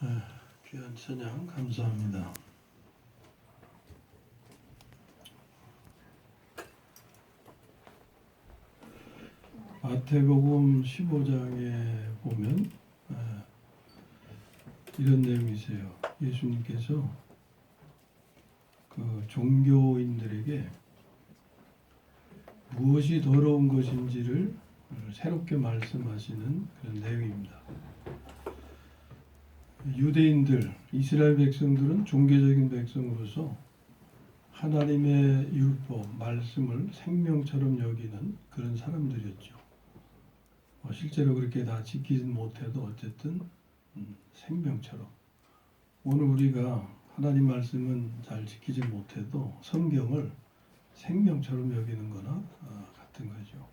귀한 찬양 감사합니다. 마태복음 15장에 보면 이런 내용이 있어요. 예수님께서 그 종교인들에게 무엇이 더러운 것인지를 새롭게 말씀하시는 그런 내용입니다. 유대인들, 이스라엘 백성들은 종교적인 백성으로서 하나님의 율법, 말씀을 생명처럼 여기는 그런 사람들이었죠. 실제로 그렇게 다 지키진 못해도 어쨌든 생명처럼. 오늘 우리가 하나님 말씀은 잘 지키지 못해도 성경을 생명처럼 여기는 거나 같은 거죠.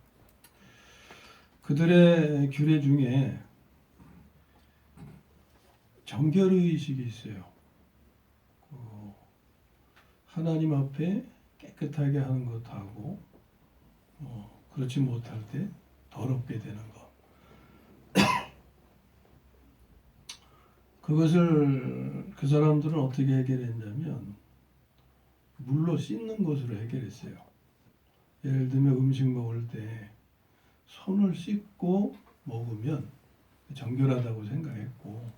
그들의 규례 중에 정결의식이 있어요. 하나님 앞에 깨끗하게 하는 것하고 그렇지 못할 때 더럽게 되는 것. 그것을 그 사람들은 어떻게 해결했냐면 물로 씻는 것으로 해결했어요. 예를 들면 음식 먹을 때 손을 씻고 먹으면 정결하다고 생각했고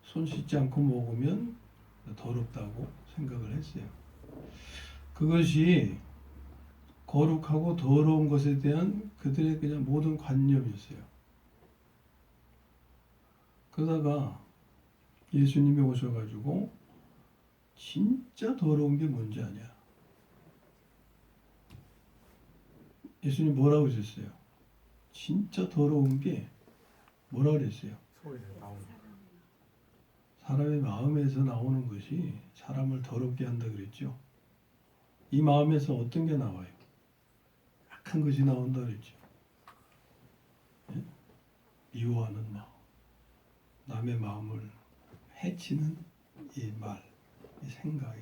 손 씻지 않고 먹으면 더럽다고 생각을 했어요. 그것이 거룩하고 더러운 것에 대한 그들의 그냥 모든 관념이었어요. 그러다가 예수님이 오셔가지고 진짜 더러운 게 뭔지 아냐? 예수님 뭐라고 하셨어요? 진짜 더러운 게 뭐라고 그랬어요? 사람의 마음에서 나오는 것이 사람을 더럽게 한다 그랬죠. 이 마음에서 어떤 게 나와요? 악한 것이 나온다 그랬죠. 예? 미워하는 마음, 남의 마음을 해치는 이 말, 이 생각.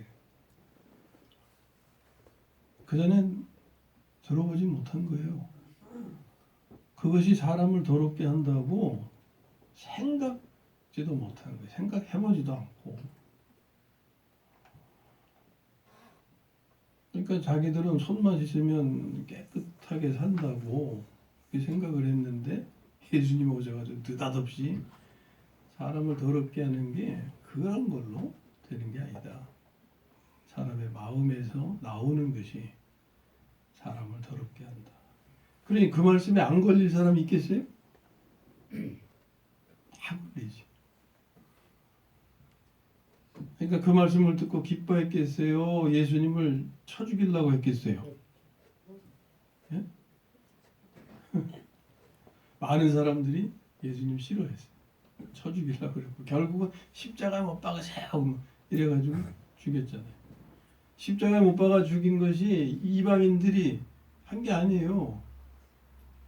그전엔 들어보지 못한 거예요. 그것이 사람을 더럽게 한다고 생각지도 못하는 거예요. 생각해보지도 않고. 그러니까 자기들은 손만 씻으면 깨끗하게 산다고 생각을 했는데 예수님 오셔가지고 느닷없이 사람을 더럽게 하는 게 그런 걸로 되는 게 아니다. 사람의 마음에서 나오는 것이 사람을 더럽게 한다. 그러니 그 말씀에 안 걸릴 사람이 있겠어요? 다 걸리지. 그러니까 그 말씀을 듣고 기뻐했겠어요? 예수님을 쳐 죽이려고 했겠어요? 예? 많은 사람들이 예수님 싫어했어요. 쳐 죽이려고 그랬고 결국은 십자가에 못 박으세요 이래가지고 죽였잖아요. 십자가에 못 박아 죽인 것이 이방인들이 한 게 아니에요.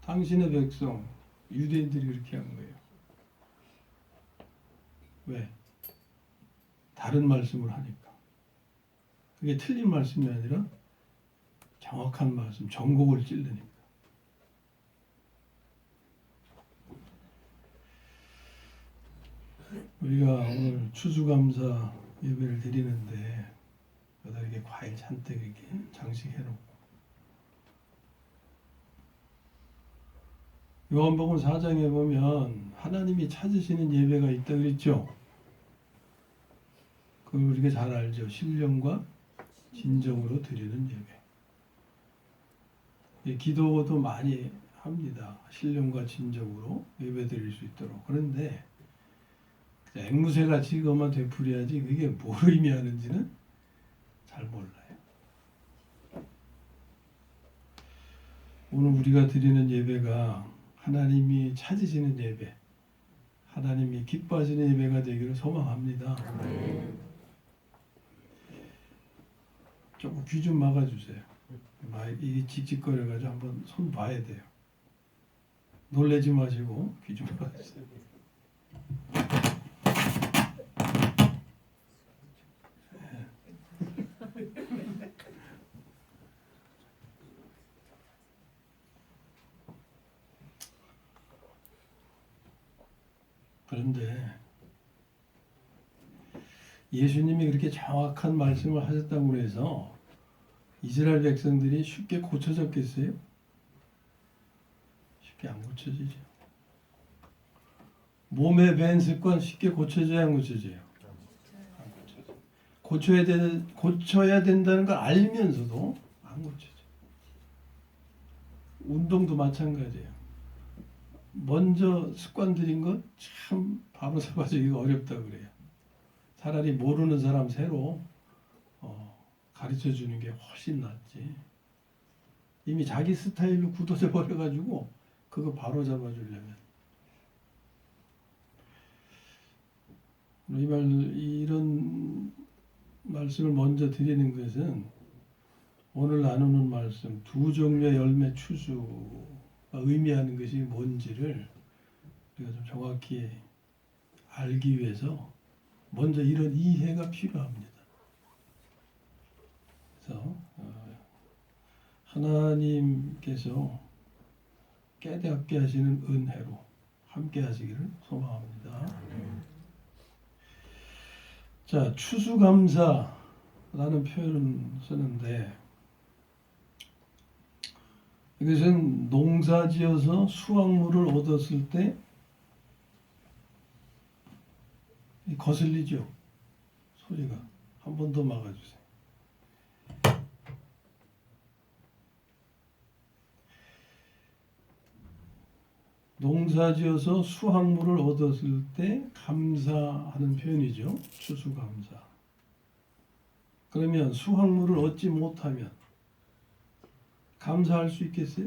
당신의 백성 유대인들이 그렇게 한 거예요. 왜? 다른 말씀을 하니까. 그게 틀린 말씀이 아니라 정확한 말씀, 정곡을 찔르니까. 우리가 오늘 추수감사 예배를 드리는데 여기다 이렇게 과일 잔뜩 이렇게 장식해놓고 요한복음 4장에 보면 하나님이 찾으시는 예배가 있다 그랬죠. 그걸 우리가 잘 알죠. 신령과 진정으로 드리는 예배. 기도도 많이 합니다. 신령과 진정으로 예배 드릴 수 있도록. 그런데 앵무새같이 그것만 되풀이하지 그게 뭘 의미하는지는 잘 몰라요. 오늘 우리가 드리는 예배가 하나님이 찾으시는 예배, 하나님이 기뻐하시는 예배가 되기를 소망합니다. 조금 귀 좀 막아주세요. 이 칙칙거려가지고 한번 손 봐야 돼요. 놀래지 마시고 귀 좀 막아주세요. 그런데 예수님이 그렇게 정확한 말씀을 하셨다고 해서 이스라엘 백성들이 쉽게 고쳐졌겠어요? 쉽게 안 고쳐지죠. 몸의 밴 습관 쉽게 고쳐져야 안 고쳐져요? 안 고쳐져. 고쳐야 된다는 걸 알면서도 안 고쳐져. 운동도 마찬가지예요. 먼저 습관 들인 것 참 바로 잡아주기가 어렵다 그래요. 차라리 모르는 사람 새로 가르쳐 주는 게 훨씬 낫지. 이미 자기 스타일로 굳어져 버려가지고 그거 바로 잡아주려면. 이런 말씀을 먼저 드리는 것은 오늘 나누는 말씀 두 종류의 열매 추수가 의미하는 것이 뭔지를 우리가 좀 정확히 알기 위해서 먼저 이런 이해가 필요합니다. 그래서 하나님께서 깨닫게 하시는 은혜로 함께 하시기를 소망합니다. 자, 추수감사라는 표현을 쓰는데 이것은 농사지어서 수확물을 얻었을 때 거슬리죠. 소리가. 한 번 더 막아주세요. 농사지어서 수확물을 얻었을 때 감사하는 표현이죠. 추수감사. 그러면 수확물을 얻지 못하면 감사할 수 있겠어요?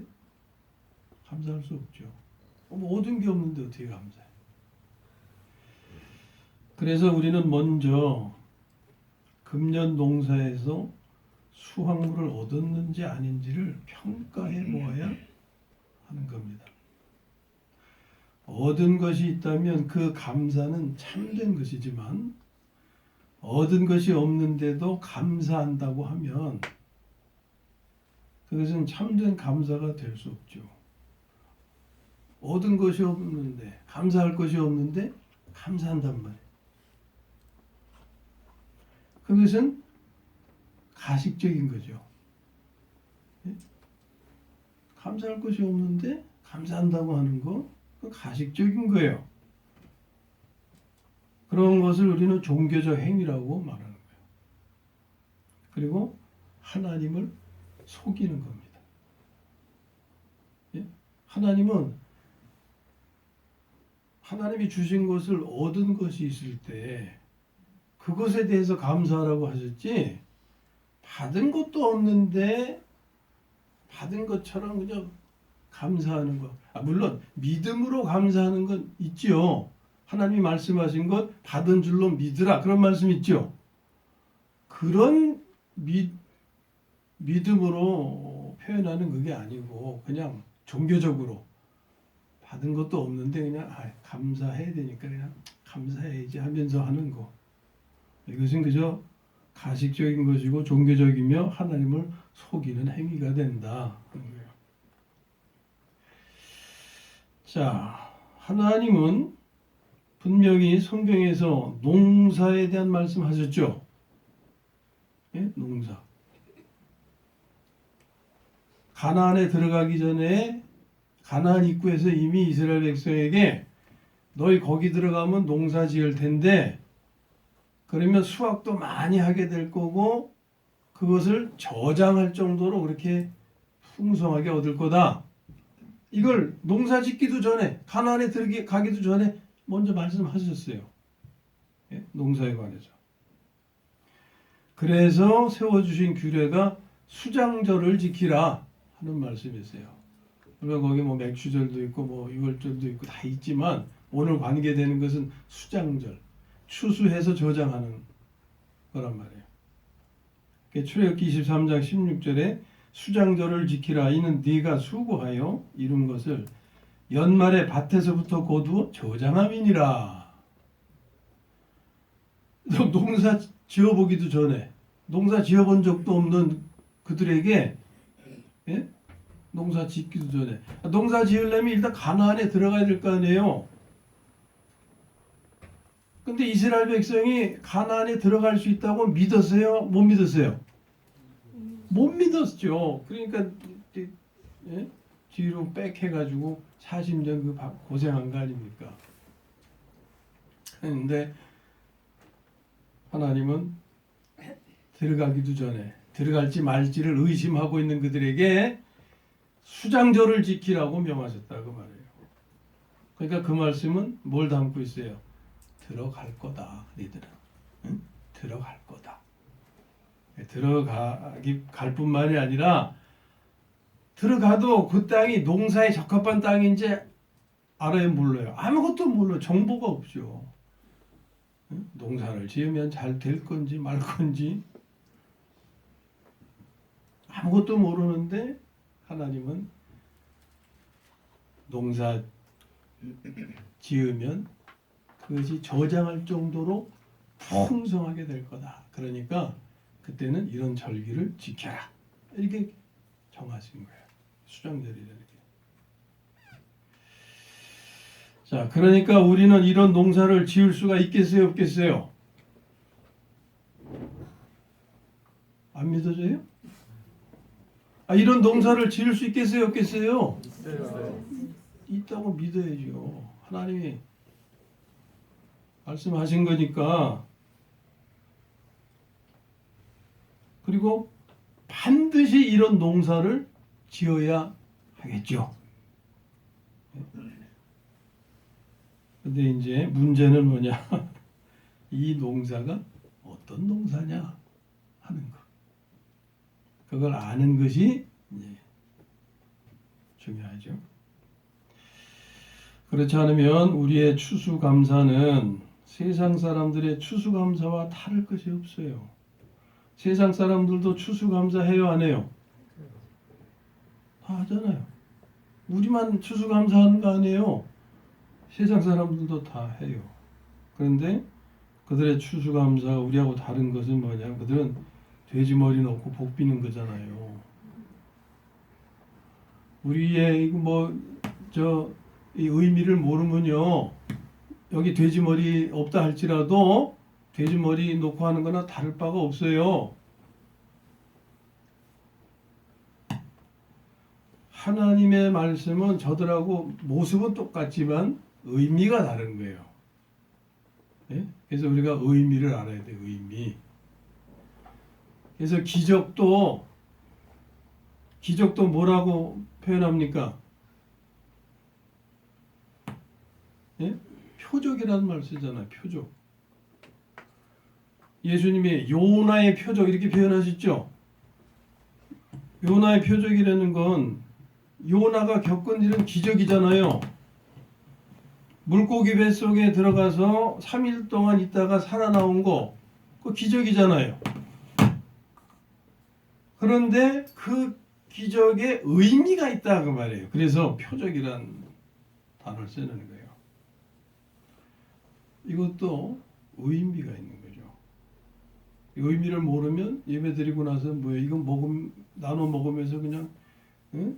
감사할 수 없죠. 뭐 얻은 게 없는데 어떻게 감사해? 그래서 우리는 먼저 금년 농사에서 수확물을 얻었는지 아닌지를 평가해 보아야 하는 겁니다. 얻은 것이 있다면 그 감사는 참된 것이지만 얻은 것이 없는데도 감사한다고 하면 그것은 참된 감사가 될 수 없죠. 얻은 것이 없는데 감사할 것이 없는데 감사한단 말이에요. 그것은 가식적인 거죠. 감사할 것이 없는데 감사한다고 하는 거 그건 가식적인 거예요. 그런 것을 우리는 종교적 행위라고 말하는 거예요. 그리고 하나님을 속이는 겁니다. 하나님이 주신 것을 얻은 것이 있을 때 그것에 대해서 감사하라고 하셨지 받은 것도 없는데 받은 것처럼 그냥 감사하는 것. 물론 믿음으로 감사하는 건 있지요. 하나님이 말씀하신 것 받은 줄로 믿으라 그런 말씀 있죠. 그런 믿음으로 표현하는 그게 아니고 그냥 종교적으로 받은 것도 없는데 그냥 감사해야 되니까 그냥 감사해야지 하면서 하는 거. 이것은 그저 가식적인 것이고 종교적이며 하나님을 속이는 행위가 된다. 자, 하나님은 분명히 성경에서 농사에 대한 말씀하셨죠. 예? 농사. 가나안에 들어가기 전에 가나안 입구에서 이미 이스라엘 백성에게 너희 거기 들어가면 농사 지을 텐데 그러면 수확도 많이 하게 될 거고 그것을 저장할 정도로 그렇게 풍성하게 얻을 거다. 이걸 농사 짓기도 전에 가나안에 가기도 전에 먼저 말씀하셨어요. 예? 농사에 관해서. 그래서 세워주신 규례가 수장절을 지키라 하는 말씀이세요. 물론 거기 뭐 맥추절도 있고 뭐 유월절도 있고 다 있지만 오늘 관계되는 것은 수장절, 추수해서 저장하는 거란 말이에요. 출애굽기 23장 16절에 수장절을 지키라 이는 네가 수고하여 이룬 것을 연말에 밭에서부터 거두어 저장함이니라. 농사 지어보기도 전에 농사 지어본 적도 없는 그들에게 예? 농사 짓기도 전에 농사 지으려면 일단 가나안에 들어가야 될 거 아니에요. 근데 이스라엘 백성이 가나안에 들어갈 수 있다고 믿었어요? 못 믿었어요? 못 믿었죠. 그러니까 예? 뒤로 빽해가지고 40년 그 고생한 거 아닙니까? 그런데 하나님은 들어가기도 전에 들어갈지 말지를 의심하고 있는 그들에게 수장절을 지키라고 명하셨다고 말해요. 그러니까 그 말씀은 뭘 담고 있어요? 들어갈 거다. 너희들은 응? 들어갈 거다. 갈 뿐만이 아니라 들어가도 그 땅이 농사에 적합한 땅인지 알아요, 몰라요? 아무것도 몰라요. 정보가 없죠. 응? 농사를 지으면 잘 될 건지 말 건지 아무것도 모르는데 하나님은 농사 지으면 그것이 저장할 정도로 풍성하게 될 거다. 그러니까 그때는 이런 절기를 지켜라. 이렇게 정하신 거예요. 수장절이라는 게. 자, 그러니까 우리는 이런 농사를 지을 수가 있겠어요, 없겠어요? 안 믿어져요? 이런 농사를 지을 수 있겠어요, 없겠어요? 있다고 믿어야죠. 하나님이 말씀하신 거니까. 그리고 반드시 이런 농사를 지어야 하겠죠. 근데 이제 문제는 뭐냐? 이 농사가 어떤 농사냐 하는 거. 그걸 아는 것이 이제 중요하죠. 그렇지 않으면 우리의 추수감사는 세상 사람들의 추수감사와 다를 것이 없어요. 세상 사람들도 추수감사해요, 안 해요? 다 하잖아요. 우리만 추수감사하는 거 아니에요. 세상 사람들도 다 해요. 그런데 그들의 추수감사가 우리하고 다른 것은 뭐냐? 그들은 돼지머리 넣고 복 비는 거잖아요. 우리의 이 의미를 모르면요, 여기 돼지머리 없다 할지라도 돼지머리 놓고 하는 거나 다를 바가 없어요. 하나님의 말씀은 저들하고 모습은 똑같지만 의미가 다른 거예요. 예? 그래서 우리가 의미를 알아야 돼요. 의미. 그래서 기적도 뭐라고 표현합니까? 예? 표적이라는 말 쓰잖아요. 표적. 예수님이 요나의 표적 이렇게 표현하셨죠? 요나의 표적이라는 건 요나가 겪은 일은 기적이잖아요. 물고기 뱃속에 들어가서 3일 동안 있다가 살아나온 거, 그거 기적이잖아요. 그런데 그 기적에 의미가 있다 그 말이에요. 그래서 표적이란 단어를 쓰는 거예요. 이것도 의미가 있는 거죠. 의미를 모르면 예배드리고 나서 뭐예요? 이거 나눠 먹으면서 그냥 응?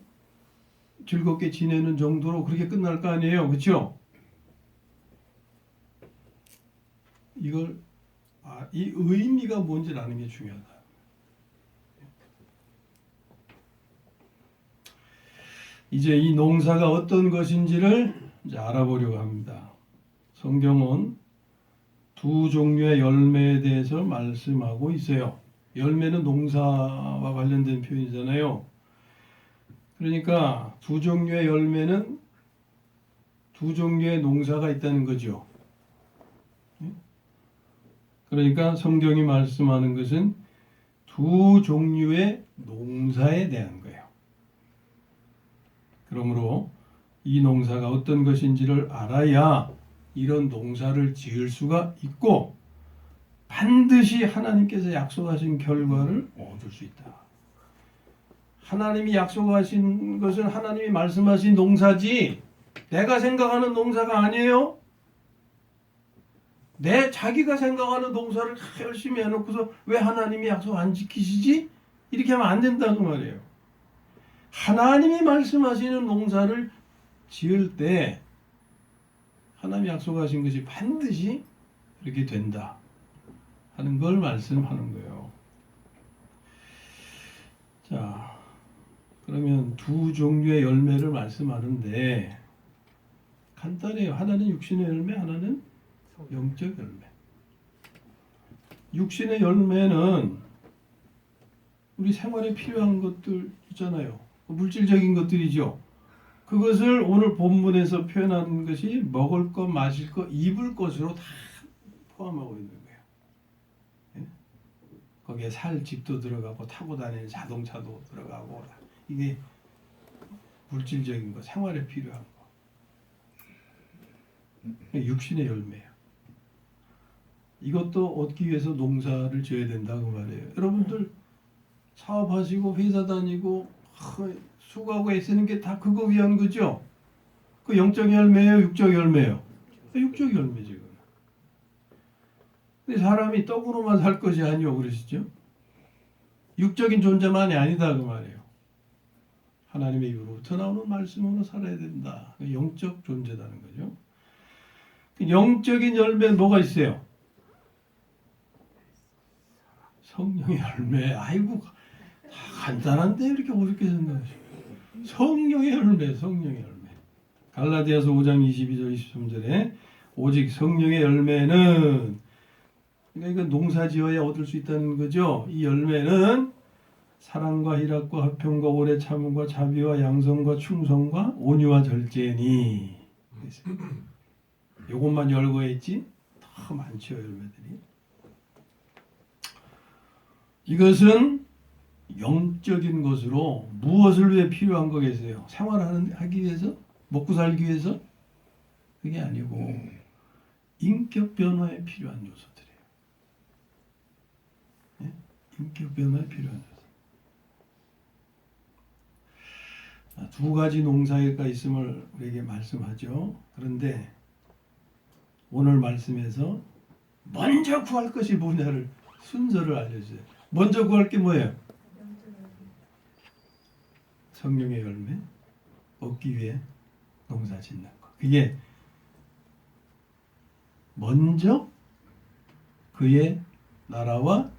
즐겁게 지내는 정도로 그렇게 끝날 거 아니에요. 그렇죠? 이 의미가 뭔지를 아는 게 중요하다. 이제 이 농사가 어떤 것인지를 이제 알아보려고 합니다. 성경은 두 종류의 열매에 대해서 말씀하고 있어요. 열매는 농사와 관련된 표현이잖아요. 그러니까 두 종류의 열매는 두 종류의 농사가 있다는 거죠. 그러니까 성경이 말씀하는 것은 두 종류의 농사에 대한 거예요. 그러므로 이 농사가 어떤 것인지를 알아야 이런 농사를 지을 수가 있고 반드시 하나님께서 약속하신 결과를 얻을 수 있다. 하나님이 약속하신 것은 하나님이 말씀하신 농사지 내가 생각하는 농사가 아니에요. 자기가 생각하는 농사를 열심히 해놓고서 왜 하나님이 약속 안 지키시지? 이렇게 하면 안 된다고 말이에요. 하나님이 말씀하시는 농사를 지을 때 하나님이 약속하신 것이 반드시 이렇게 된다 하는 걸 말씀하는 거예요. 자, 그러면 두 종류의 열매를 말씀하는데 간단해요. 하나는 육신의 열매, 하나는 영적 열매. 육신의 열매는 우리 생활에 필요한 것들 있잖아요. 물질적인 것들이죠. 그것을 오늘 본문에서 표현한 것이 먹을 것, 마실 것, 입을 것으로 다 포함하고 있는 거예요. 예? 거기에 살 집도 들어가고 타고 다니는 자동차도 들어가고 이게 물질적인 거, 생활에 필요한 거. 육신의 열매예요. 이것도 얻기 위해서 농사를 지어야 된다고 말해요. 여러분들 사업하시고 회사 다니고 수고하고 애쓰는 게 다 그거 위한 거죠. 그 영적 열매예요, 육적 열매예요. 육적 열매지. 근데 사람이 떡으로만 살 것이 아니오 그러시죠? 육적인 존재만이 아니다 그 말이에요. 하나님의 입으로부터 나오는 말씀으로 살아야 된다. 영적 존재라는 거죠. 영적인 열매는 뭐가 있어요? 성령의 열매. 아이고 간단한데 이렇게 어렵게 생각하시고. 성령의 열매, 성령의 열매. 갈라디아서 5장 22절 23절에 오직 성령의 열매는, 그러니까 이건 농사 지어야 얻을 수 있다는 거죠. 이 열매는 사랑과 희락과 화평과 오래 참음과 자비와 양성과 충성과 온유와 절제니. 요것만 열고 있지 더 많죠 열매들이. 이것은 영적인 것으로 무엇을 위해 필요한 거겠어요? 생활하기 위해서? 먹고 살기 위해서? 그게 아니고 인격 변화에 필요한 요소들이에요. 네? 인격 변화에 필요한 요소. 두 가지 농사가 있음을 우리에게 말씀하죠. 그런데 오늘 말씀에서 먼저 구할 것이 뭐냐를 순서를 알려주세요. 먼저 구할 게 뭐예요? 성령의 열매 얻기 위해 농사 짓는 것. 그게 먼저 그의 나라와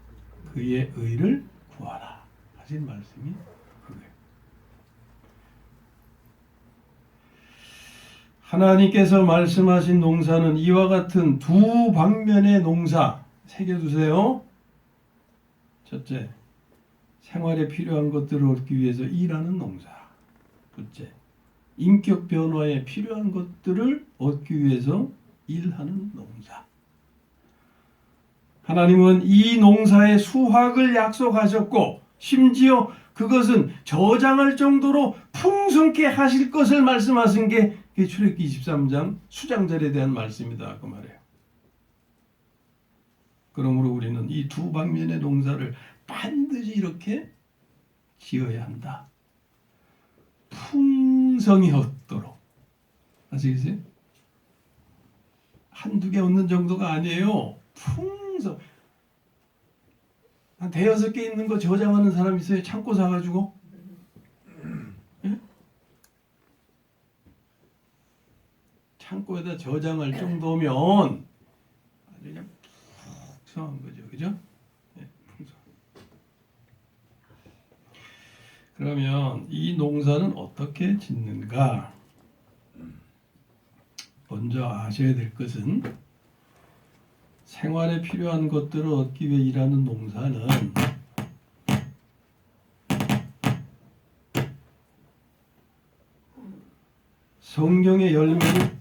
그의 의를 구하라 하신 말씀이 그거예요. 하나님께서 말씀하신 농사는 이와 같은 두 방면의 농사 새겨두세요. 첫째, 생활에 필요한 것들을 얻기 위해서 일하는 농사. 둘째, 인격 변화에 필요한 것들을 얻기 위해서 일하는 농사. 하나님은 이 농사의 수확을 약속하셨고 심지어 그것은 저장할 정도로 풍성케 하실 것을 말씀하신 게 출애굽기 23장 수장절에 대한 말씀이다 그 말이에요. 그러므로 우리는 이 두 방면의 농사를 반드시 이렇게 지어야 한다. 풍성히 얻도록. 아시겠어요? 한두 개 얻는 정도가 아니에요. 풍성. 한 대여섯 개 있는 거 저장하는 사람 있어요? 창고 사가지고? 예? 창고에다 저장할 정도면 아주 그냥 풍성한 거죠. 그죠? 그러면 이 농사는 어떻게 짓는가? 먼저 아셔야 될 것은 생활에 필요한 것들을 얻기 위해 일하는 농사는 성경의 열매를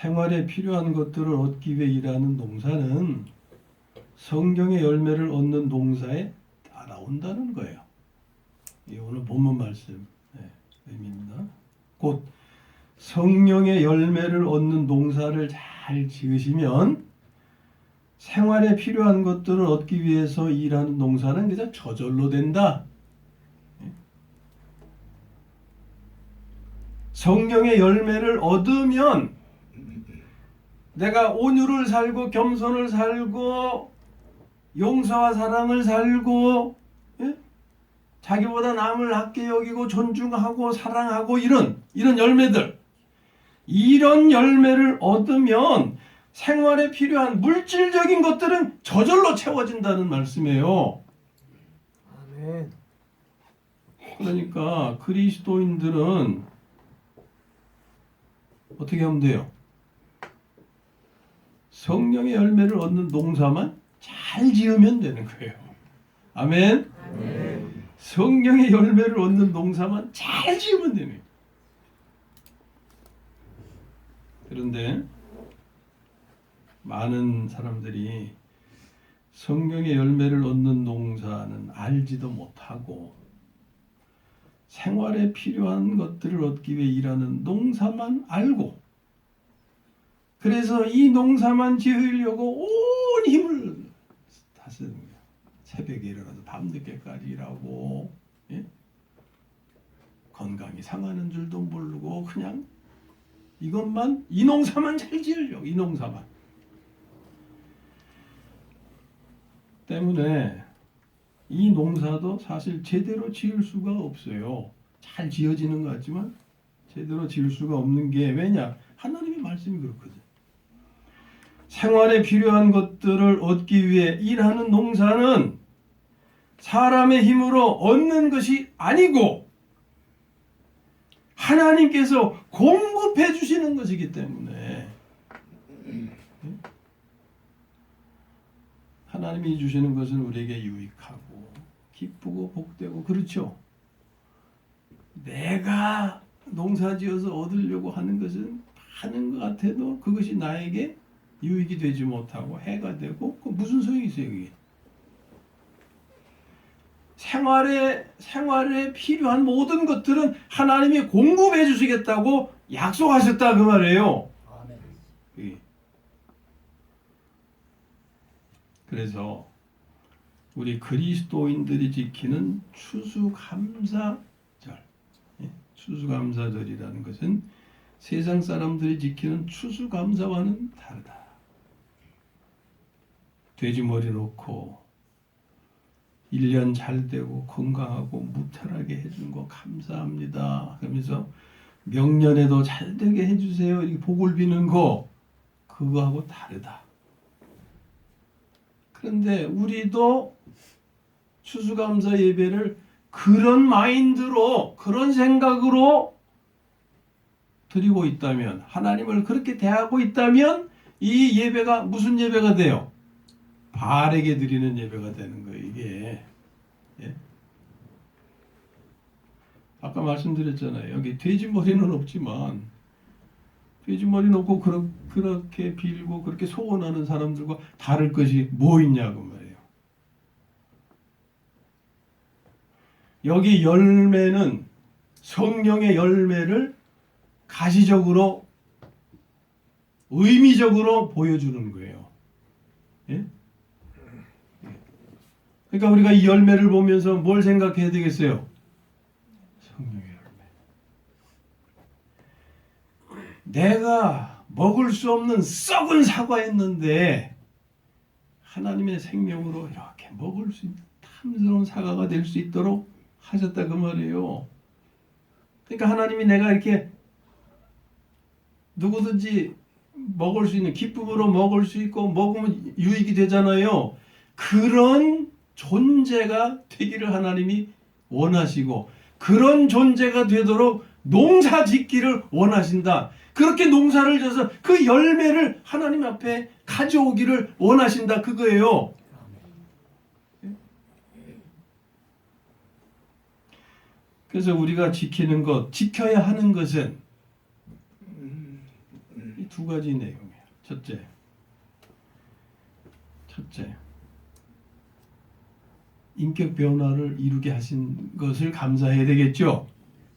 생활에 필요한 것들을 얻기 위해 일하는 농사는 성경의 열매를 얻는 농사에 따라온다는 거예요. 이게 오늘 본문 말씀 의미입니다. 곧 성령의 열매를 얻는 농사를 잘 지으시면 생활에 필요한 것들을 얻기 위해서 일하는 농사는 그냥 저절로 된다. 성령의 열매를 얻으면 내가 온유를 살고 겸손을 살고 용서와 사랑을 살고 자기보다 남을 학계 여기고 존중하고 사랑하고 이런 열매들, 이런 열매를 얻으면 생활에 필요한 물질적인 것들은 저절로 채워진다는 말씀이에요. 아멘. 그러니까 그리스도인들은 어떻게 하면 돼요? 성령의 열매를 얻는 농사만 잘 지으면 되는 거예요. 아멘. 아멘. 성령의 열매를 얻는 농사만 잘 지으면 되는 거예요. 그런데 많은 사람들이 성령의 열매를 얻는 농사는 알지도 못하고 생활에 필요한 것들을 얻기 위해 일하는 농사만 알고, 그래서 이 농사만 지으려고 온 힘을 다 쓰는 거예요. 새벽에 일어나서 밤늦게까지 일하고, 예? 건강이 상하는 줄도 모르고 그냥 이것만, 이 농사만 잘 지으려고, 이 농사만. 때문에 이 농사도 사실 제대로 지을 수가 없어요. 잘 지어지는 것 같지만 제대로 지을 수가 없는 게 왜냐? 하나님의 말씀이 그렇거든. 생활에 필요한 것들을 얻기 위해 일하는 농사는 사람의 힘으로 얻는 것이 아니고 하나님께서 공급해 주시는 것이기 때문에 하나님이 주시는 것은 우리에게 유익하고 기쁘고 복되고 그렇죠. 내가 농사지어서 얻으려고 하는 것은 하는 것 같아도 그것이 나에게 유익이 되지 못하고 해가 되고 무슨 소용이 있어요 그게. 생활에 필요한 모든 것들은 하나님이 공급해 주시겠다고 약속하셨다 그 말이에요. 아멘. 예. 그래서 우리 그리스도인들이 지키는 추수감사절, 추수감사절이라는 것은 세상 사람들이 지키는 추수감사와는 다르다. 돼지머리 놓고 1년 잘 되고 건강하고 무탈하게 해준 거 감사합니다. 그러면서 명년에도 잘 되게 해주세요. 이렇게 복을 비는 거, 그거하고 다르다. 그런데 우리도 추수감사 예배를 그런 마인드로, 그런 생각으로 드리고 있다면, 하나님을 그렇게 대하고 있다면 이 예배가 무슨 예배가 돼요? 바알에게 드리는 예배가 되는 거예요. 이게. 예? 아까 말씀드렸잖아요. 여기 돼지머리는 없지만 돼지머리 놓고 그렇게 빌고 그렇게 소원하는 사람들과 다를 것이 뭐 있냐고 말이에요. 여기 열매는 성령의 열매를 가시적으로 의미적으로 보여주는 거예요. 예? 그러니까 우리가 이 열매를 보면서 뭘 생각해야 되겠어요? 성령의 열매. 내가 먹을 수 없는 썩은 사과였는데 하나님의 생명으로 이렇게 먹을 수 있는 탐스러운 사과가 될 수 있도록 하셨다 그 말이에요. 그러니까 하나님이 내가 이렇게 누구든지 먹을 수 있는, 기쁨으로 먹을 수 있고 먹으면 유익이 되잖아요. 그런 존재가 되기를 하나님이 원하시고 그런 존재가 되도록 농사 짓기를 원하신다. 그렇게 농사를 져서 그 열매를 하나님 앞에 가져오기를 원하신다 그거예요. 그래서 우리가 지키는 것, 지켜야 하는 것은 이 두 가지 내용이에요. 첫째, 인격 변화를 이루게 하신 것을 감사해야 되겠죠.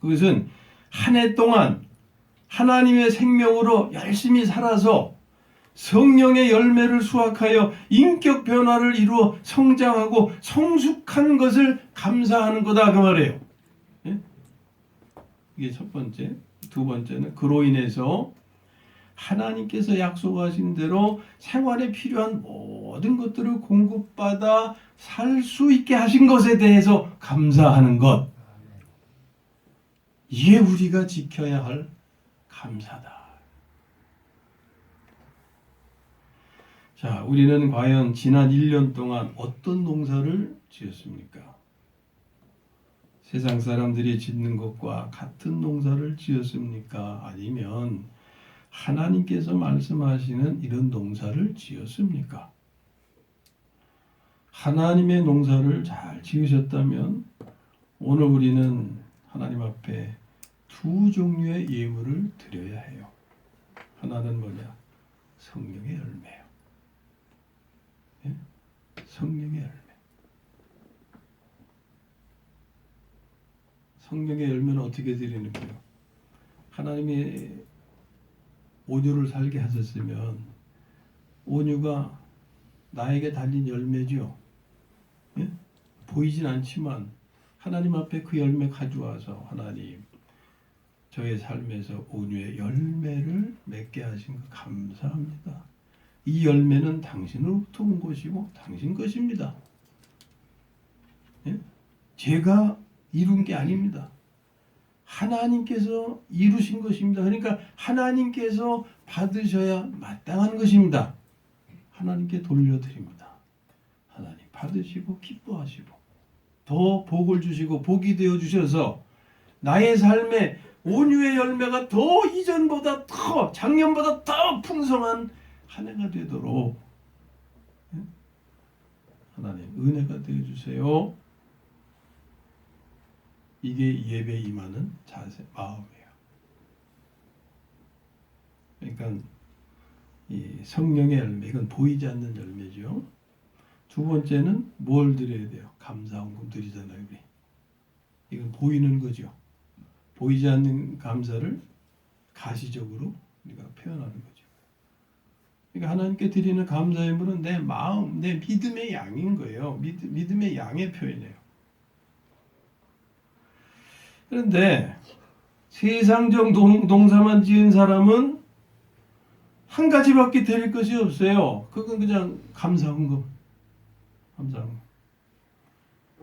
그것은 한 해 동안 하나님의 생명으로 열심히 살아서 성령의 열매를 수확하여 인격 변화를 이루어 성장하고 성숙한 것을 감사하는 거다 그 말이에요. 예? 이게 첫 번째. 두 번째는 그로 인해서 하나님께서 약속하신 대로 생활에 필요한 모든 것들을 공급받아 살 수 있게 하신 것에 대해서 감사하는 것. 이게 우리가 지켜야 할 감사다. 자, 우리는 과연 지난 1년 동안 어떤 농사를 지었습니까? 세상 사람들이 짓는 것과 같은 농사를 지었습니까? 아니면 하나님께서 말씀하시는 이런 농사를 지었습니까? 하나님의 농사를 잘 지으셨다면 오늘 우리는 하나님 앞에 두 종류의 예물을 드려야 해요. 하나는 뭐냐? 성령의 열매요. 예? 성령의 열매. 성령의 열매는 어떻게 드리는 거예요? 하나님이 온유를 살게 하셨으면 온유가 나에게 달린 열매죠. 예? 보이진 않지만 하나님 앞에 그 열매 가져와서 하나님 저의 삶에서 온유의 열매를 맺게 하신 것 감사합니다. 이 열매는 당신으로부터 온 것이고 당신 것입니다. 예? 제가 이룬 게 아닙니다. 하나님께서 이루신 것입니다. 그러니까 하나님께서 받으셔야 마땅한 것입니다. 하나님께 돌려드립니다. 하나님 받으시고 기뻐하시고 더 복을 주시고 복이 되어 주셔서 나의 삶에 온유의 열매가 더 이전보다 더 작년보다 더 풍성한 한 해가 되도록 하나님 은혜가 되어 주세요. 이게 예배에 임하는 자세, 마음이에요. 그러니까 이 성령의 열매, 이건 보이지 않는 열매죠. 두 번째는 뭘 드려야 돼요? 감사헌금 드리잖아요, 우리. 이건 보이는 거죠. 보이지 않는 감사를 가시적으로 우리가 표현하는 거죠. 그러니까 하나님께 드리는 감사의 물은 내 마음, 내 믿음의 양인 거예요. 믿음의 양의 표현이에요. 그런데 세상적 농사만 지은 사람은 한 가지밖에 드릴 것이 없어요. 그건 그냥 감사헌금. 감사헌금.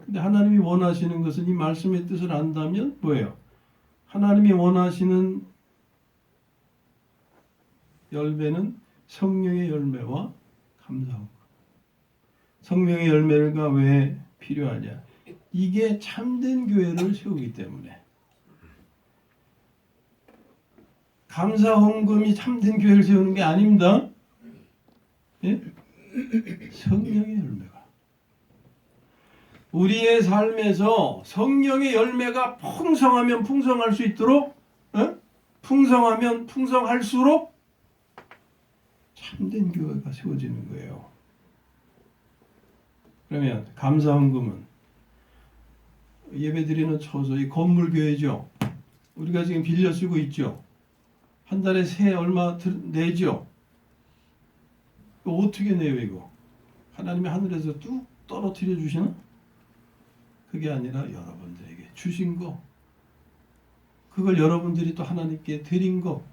근데 하나님이 원하시는 것은 이 말씀의 뜻을 안다면 뭐예요? 하나님이 원하시는 열매는 성령의 열매와 감사헌금. 성령의 열매가 왜 필요하냐? 이게 참된 교회를 세우기 때문에. 감사헌금이 참된 교회를 세우는 게 아닙니다. 예? 성령의 열매가. 우리의 삶에서 성령의 열매가 풍성하면 풍성할 수 있도록, 풍성하면 풍성할수록 참된 교회가 세워지는 거예요. 그러면 감사헌금은 예배드리는 처소, 이 건물 교회죠. 우리가 지금 빌려 쓰고 있죠. 한 달에 세 얼마 내죠. 이거 어떻게 내요, 이거? 하나님이 하늘에서 뚝 떨어뜨려 주시나? 그게 아니라 여러분들에게 주신 거. 그걸 여러분들이 또 하나님께 드린 거.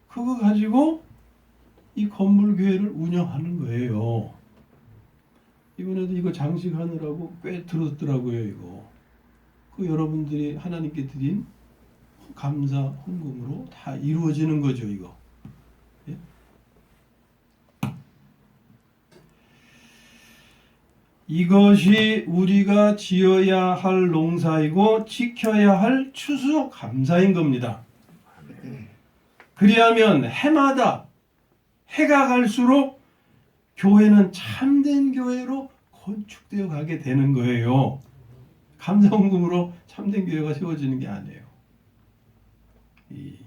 그거 가지고 이 건물 교회를 운영하는 거예요. 이번에도 이거 장식하느라고 꽤 들었더라고요, 이거. 그 여러분들이 하나님께 드린 감사 헌금으로 다 이루어지는 거죠, 이거. 예? 이것이 우리가 지어야 할 농사이고 지켜야 할 추수 감사인 겁니다. 그리하면 해마다 해가 갈수록 교회는 참된 교회로 건축되어 가게 되는 거예요. 감사헌금으로 참된 교회가 세워지는 게 아니에요. 이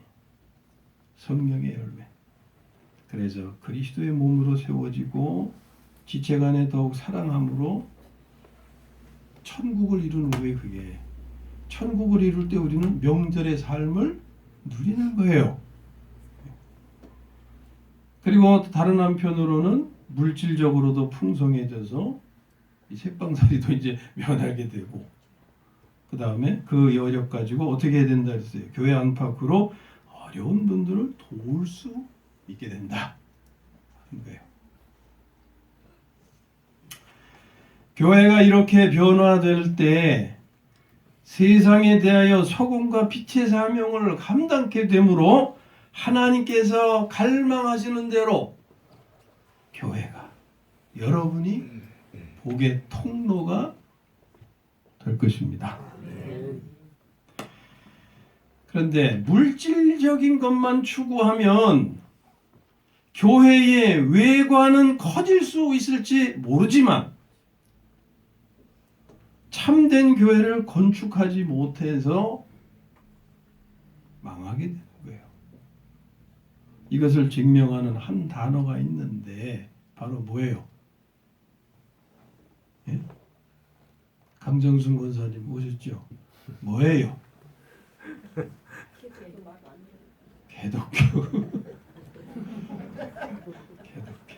성령의 열매. 그래서 그리스도의 몸으로 세워지고 지체 간에 더욱 사랑함으로 천국을 이루는 거예요. 그게 천국을 이룰 때 우리는 명절의 삶을 누리는 거예요. 그리고 다른 한편으로는 물질적으로도 풍성해져서 이 색방살이도 이제 면하게 되고, 그 다음에 그 여력 가지고 어떻게 해야 된다 했어요. 교회 안팎으로 어려운 분들을 도울 수 있게 된다 하는 거예요. 교회가 이렇게 변화될 때 세상에 대하여 소금과 빛의 사명을 감당케 되므로 하나님께서 갈망하시는 대로 교회가 여러분이 복의 통로가 될 것입니다. 그런데 물질적인 것만 추구하면 교회의 외관은 커질 수 있을지 모르지만 참된 교회를 건축하지 못해서 망하게 되는 거예요. 이것을 증명하는 한 단어가 있는데 바로 뭐예요? 예? 강정순 권사님 오셨죠? 뭐예요? 개독교. 개독교.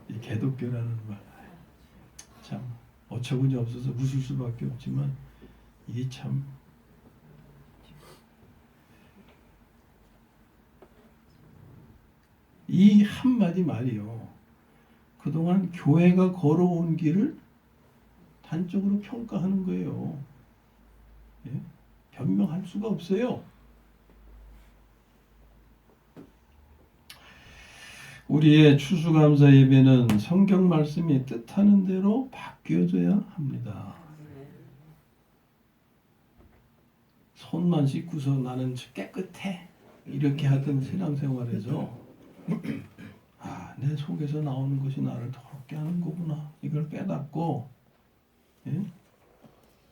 이 개독교라는 말 참 어처구니 없어서 웃을 수밖에 없지만 이게 참 이 한마디 말이요. 그동안 교회가 걸어온 길을 단적으로 평가하는 거예요. 예? 변명할 수가 없어요. 우리의 추수감사 예배는 성경 말씀이 뜻하는 대로 바뀌어져야 합니다. 손만 씻고서 나는 깨끗해 이렇게 하던 신앙생활에서 내 속에서 나오는 것이 나를 더럽게 하는 거구나 이걸 깨닫고 예?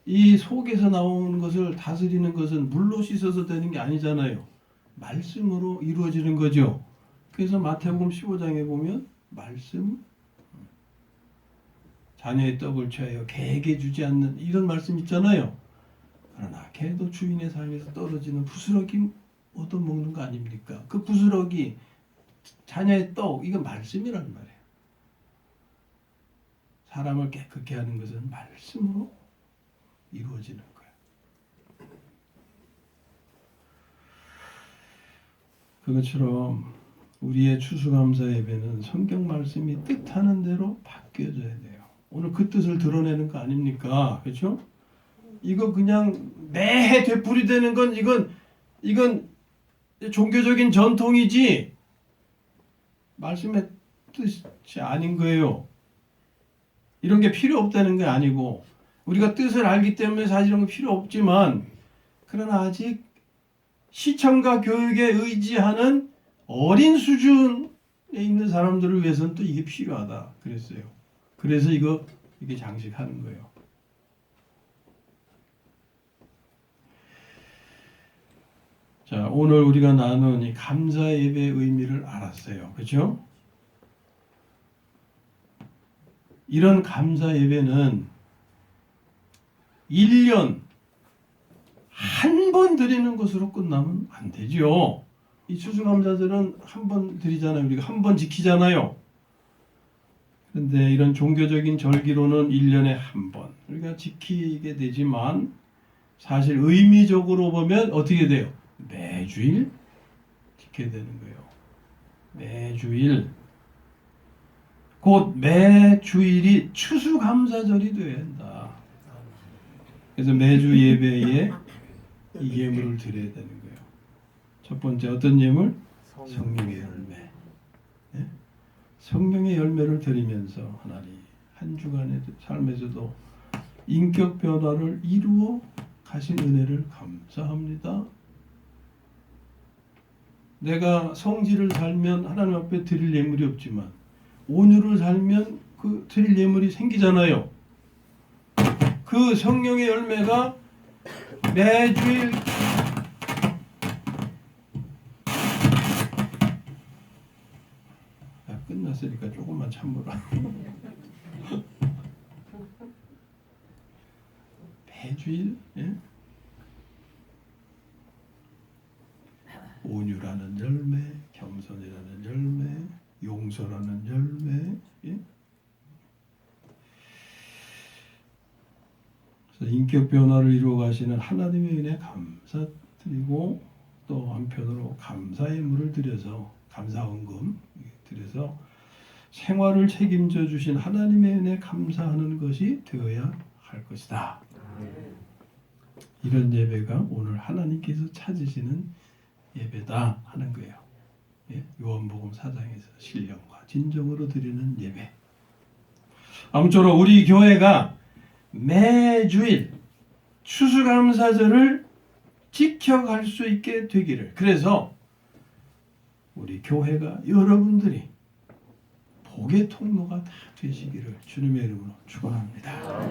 이 속에서 나오는 것을 다스리는 것은 물로 씻어서 되는 게 아니잖아요. 말씀으로 이루어지는 거죠. 그래서 마태복음 15장에 보면 말씀 자녀의 떡을 취하여 개에게 주지 않는 이런 말씀 있잖아요. 그러나 개도 주인의 삶에서 떨어지는 부스러기 얻어먹는 거 아닙니까? 그 부스러기 자녀의 떡 이건 말씀이란 말이에요. 사람을 깨끗게 하는 것은 말씀으로 이루어지는 거예요. 그것처럼 우리의 추수감사 예배는 성경 말씀이 뜻하는 대로 바뀌어져야 돼요. 오늘 그 뜻을 드러내는 거 아닙니까? 그렇죠? 이거 그냥 매해 되풀이되는 건 이건 종교적인 전통이지 말씀의 뜻이 아닌 거예요. 이런 게 필요 없다는 게 아니고 우리가 뜻을 알기 때문에 사실 이런 거 필요 없지만 그러나 아직 시청과 교육에 의지하는 어린 수준에 있는 사람들을 위해서는 또 이게 필요하다 그랬어요. 그래서 이게 장식하는 거예요. 자, 오늘 우리가 나눈 이 감사 예배의 의미를 알았어요. 그렇죠? 이런 감사 예배는 1년 한 번 드리는 것으로 끝나면 안 되죠. 이 추수감사절은 한 번 드리잖아요. 우리가 한 번 지키잖아요. 그런데 이런 종교적인 절기로는 1년에 한 번 우리가 지키게 되지만 사실 의미적으로 보면 어떻게 돼요? 매주일 지켜야 되는 거예요. 매주일. 곧 매주일이 추수감사절이 되어야 한다. 그래서 매주 예배에 이 예물을 드려야 되는 거예요. 첫 번째 어떤 예물? 성령의 열매. 예? 성령의 열매를 드리면서 하나님 한 주간의 삶에서도 인격 변화를 이루어 가신 은혜를 감사합니다. 내가 성질을 살면 하나님 앞에 드릴 예물이 없지만 온유를 살면 그 드릴 예물이 생기잖아요. 그 성령의 열매가 매주일 끝났으니까 조금만 참으라. 매주일 예? 온유라는 열매, 겸손이라는 열매, 용서라는 열매. 예? 그래서 인격 변화를 이루어 가시는 하나님의 은혜 감사드리고 또 한편으로 감사의 물을 드려서 감사원금 드려서 생활을 책임져 주신 하나님의 은혜 감사하는 것이 되어야 할 것이다. 이런 예배가 오늘 하나님께서 찾으시는 예배다 하는 거예요. 예? 요한복음 4장에서 신령과 진정으로 드리는 예배. 아무쪼록 우리 교회가 매주일 추수감사절을 지켜갈 수 있게 되기를, 그래서 우리 교회가 여러분들이 복의 통로가 다 되시기를 주님의 이름으로 축원합니다.